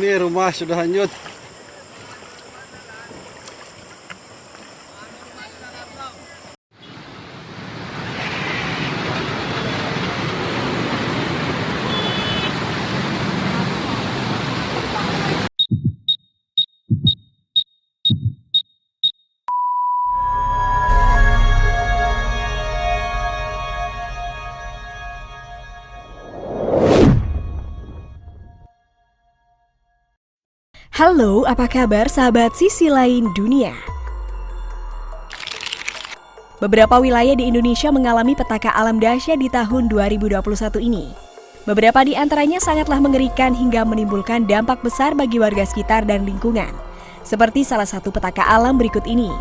Ini rumah sudah hanyut. Halo, apa kabar sahabat sisi lain dunia? Beberapa wilayah di Indonesia mengalami petaka alam dahsyat di tahun 2021 ini. Beberapa di antaranya sangatlah mengerikan hingga menimbulkan dampak besar bagi warga sekitar dan lingkungan. Seperti salah satu petaka alam berikut ini.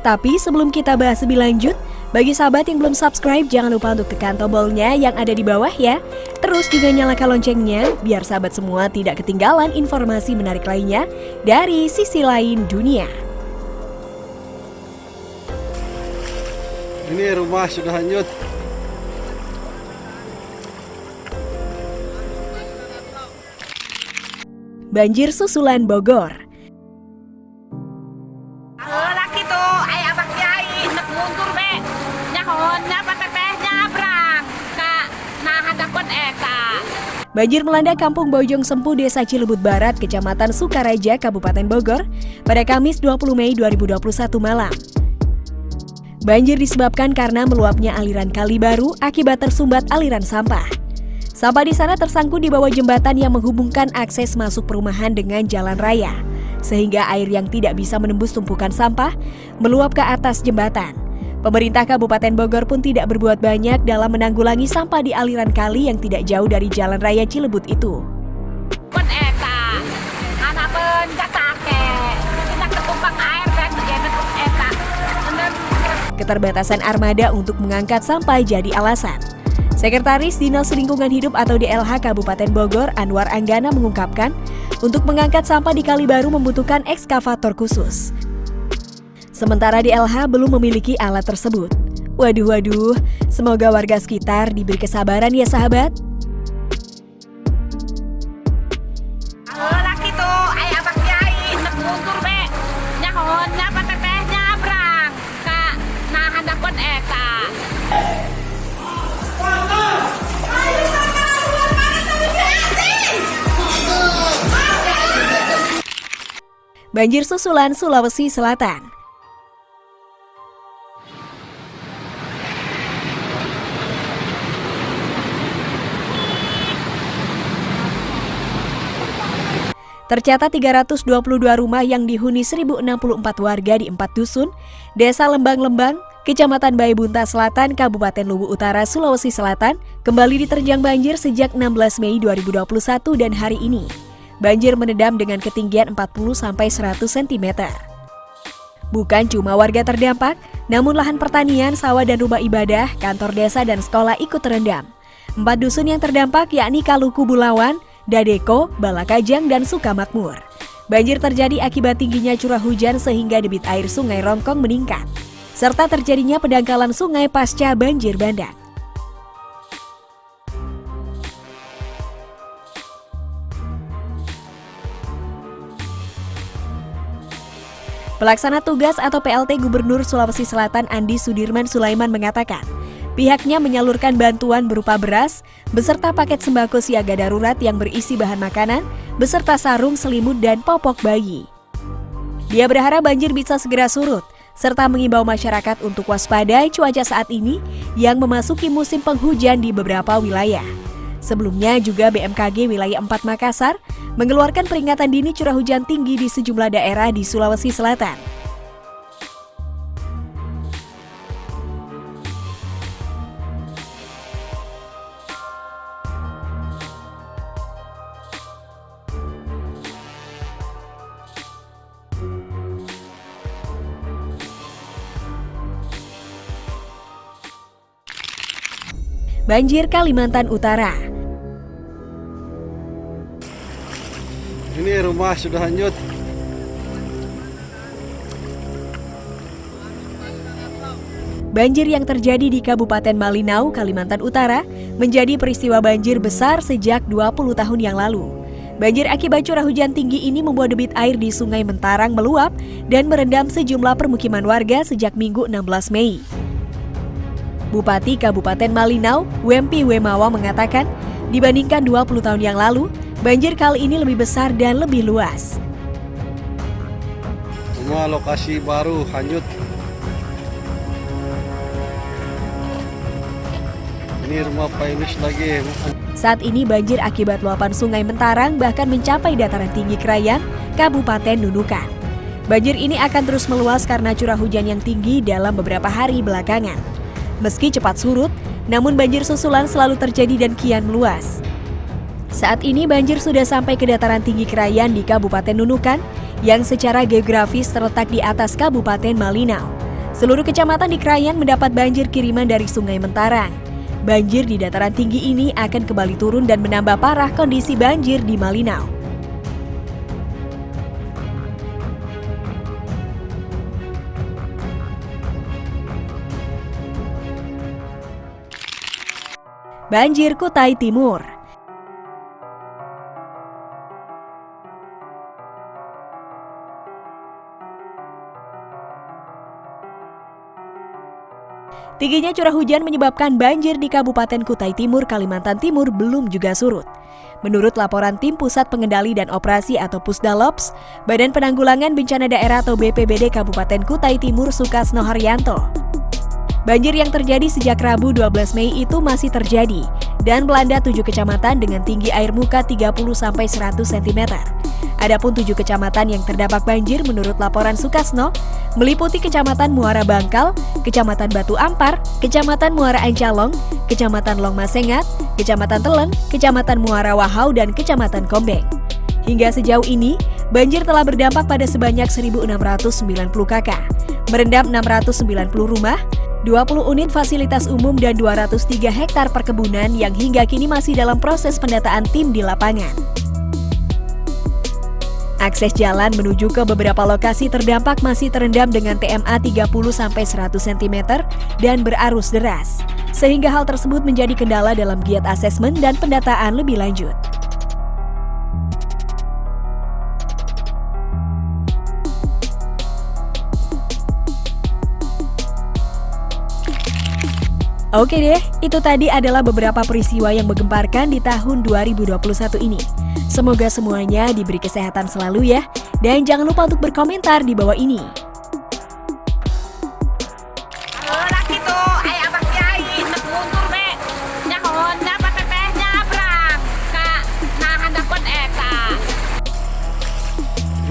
Tapi sebelum kita bahas lebih lanjut, bagi sahabat yang belum subscribe, jangan lupa untuk tekan tombolnya yang ada di bawah ya. Terus juga nyalakan loncengnya, biar sahabat semua tidak ketinggalan informasi menarik lainnya dari sisi lain dunia. Ini rumah sudah hanyut. Banjir susulan Bogor. Laki tuh, ayah abang kiai, nek mundur be, nyahonnya patepehnya brang, kak, nah hadapun eta. Banjir melanda Kampung Bojong Sempu, Desa Cilebut Barat, Kecamatan Sukaraja, Kabupaten Bogor, pada Kamis 20 Mei 2021 malam. Banjir disebabkan karena meluapnya aliran kali baru akibat tersumbat aliran sampah. Sampah di sana tersangkut di bawah jembatan yang menghubungkan akses masuk perumahan dengan jalan raya, sehingga air yang tidak bisa menembus tumpukan sampah meluap ke atas jembatan. Pemerintah Kabupaten Bogor pun tidak berbuat banyak dalam menanggulangi sampah di aliran kali yang tidak jauh dari jalan raya Cilebut itu. Pun eta, anak pun katake, kita ketumpang air dan begitu eta. Keterbatasan armada untuk mengangkat sampah jadi alasan. Sekretaris Dinas Lingkungan Hidup atau DLH Kabupaten Bogor, Anwar Anggana mengungkapkan, untuk mengangkat sampah di kali baru membutuhkan ekskavator khusus. Sementara DLH belum memiliki alat tersebut. Waduh, semoga warga sekitar diberi kesabaran ya sahabat. Laki tuh, ayah abang kiai, nek mundur be, nyahonnya patepehnya brang, kak, nah hadapun eta. Banjir susulan Sulawesi Selatan. Tercatat 322 rumah yang dihuni 1064 warga di 4 dusun, Desa Lembang-Lembang, Kecamatan Baibunta Selatan, Kabupaten Luwu Utara, Sulawesi Selatan, kembali diterjang banjir sejak 16 Mei 2021 dan hari ini. Banjir menedam dengan ketinggian 40-100 cm. Bukan cuma warga terdampak, namun lahan pertanian, sawah dan rumah ibadah, kantor desa dan sekolah ikut terendam. 4 dusun yang terdampak yakni Kaluku Bulawan, Dadeko, Balakajang, dan Sukamakmur. Banjir terjadi akibat tingginya curah hujan sehingga debit air Sungai Rongkong meningkat, serta terjadinya pendangkalan sungai pasca banjir bandang. Pelaksana tugas atau PLT Gubernur Sulawesi Selatan Andi Sudirman Sulaiman mengatakan, pihaknya menyalurkan bantuan berupa beras, beserta paket sembako siaga darurat yang berisi bahan makanan, beserta sarung, selimut, dan popok bayi. Dia berharap banjir bisa segera surut, serta mengimbau masyarakat untuk waspada cuaca saat ini yang memasuki musim penghujan di beberapa wilayah. Sebelumnya juga BMKG Wilayah 4 Makassar mengeluarkan peringatan dini curah hujan tinggi di sejumlah daerah di Sulawesi Selatan. Banjir Kalimantan Utara. Ini rumah sudah hanyut. Banjir yang terjadi di Kabupaten Malinau, Kalimantan Utara, menjadi peristiwa banjir besar sejak 20 tahun yang lalu. Banjir akibat curah hujan tinggi ini membuat debit air di Sungai Mentarang meluap dan merendam sejumlah permukiman warga sejak Minggu 16 Mei. Bupati Kabupaten Malinau, Wempi Wemawa mengatakan, dibandingkan 20 tahun yang lalu, banjir kali ini lebih besar dan lebih luas. Semua lokasi baru hanyut. Ini rumah Pak Inus lagi. Saat ini banjir akibat luapan Sungai Mentarang bahkan mencapai dataran tinggi Krayan, Kabupaten Nunukan. Banjir ini akan terus meluas karena curah hujan yang tinggi dalam beberapa hari belakangan. Meski cepat surut, namun banjir susulan selalu terjadi dan kian meluas. Saat ini banjir sudah sampai ke dataran tinggi Krayan di Kabupaten Nunukan yang secara geografis terletak di atas Kabupaten Malinau. Seluruh kecamatan di Krayan mendapat banjir kiriman dari Sungai Mentarang. Banjir di dataran tinggi ini akan kembali turun dan menambah parah kondisi banjir di Malinau. Banjir Kutai Timur. Tingginya curah hujan menyebabkan banjir di Kabupaten Kutai Timur, Kalimantan Timur belum juga surut. Menurut laporan Tim Pusat Pengendali dan Operasi atau Pusdalops, Badan Penanggulangan Bencana Daerah atau BPBD Kabupaten Kutai Timur Sukasno Haryanto, banjir yang terjadi sejak Rabu 12 Mei itu masih terjadi dan melanda 7 kecamatan dengan tinggi air muka 30-100 cm. Adapun 7 kecamatan yang terdampak banjir menurut laporan Sukasno meliputi Kecamatan Muara Bangkal, Kecamatan Batu Ampar, Kecamatan Muara Ancalong, Kecamatan Longmasengat, Kecamatan Telen, Kecamatan Muara Wahau, dan Kecamatan Kombeng. Hingga sejauh ini, banjir telah berdampak pada sebanyak 1.690 KK, merendam 690 rumah, 20 unit fasilitas umum dan 203 hektar perkebunan yang hingga kini masih dalam proses pendataan tim di lapangan. Akses jalan menuju ke beberapa lokasi terdampak masih terendam dengan TMA 30-100 cm dan berarus deras, sehingga hal tersebut menjadi kendala dalam giat asesmen dan pendataan lebih lanjut. Oke deh, itu tadi adalah beberapa peristiwa yang menggemparkan di tahun 2021 ini. Semoga semuanya diberi kesehatan selalu ya, dan jangan lupa untuk berkomentar di bawah ini. Laki tuh, ayah abang kiai, nek mundur be, nyahon, dapat tepeh nyabrang, kak, nah handapun eta.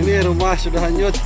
Ini rumah sudah hanyut.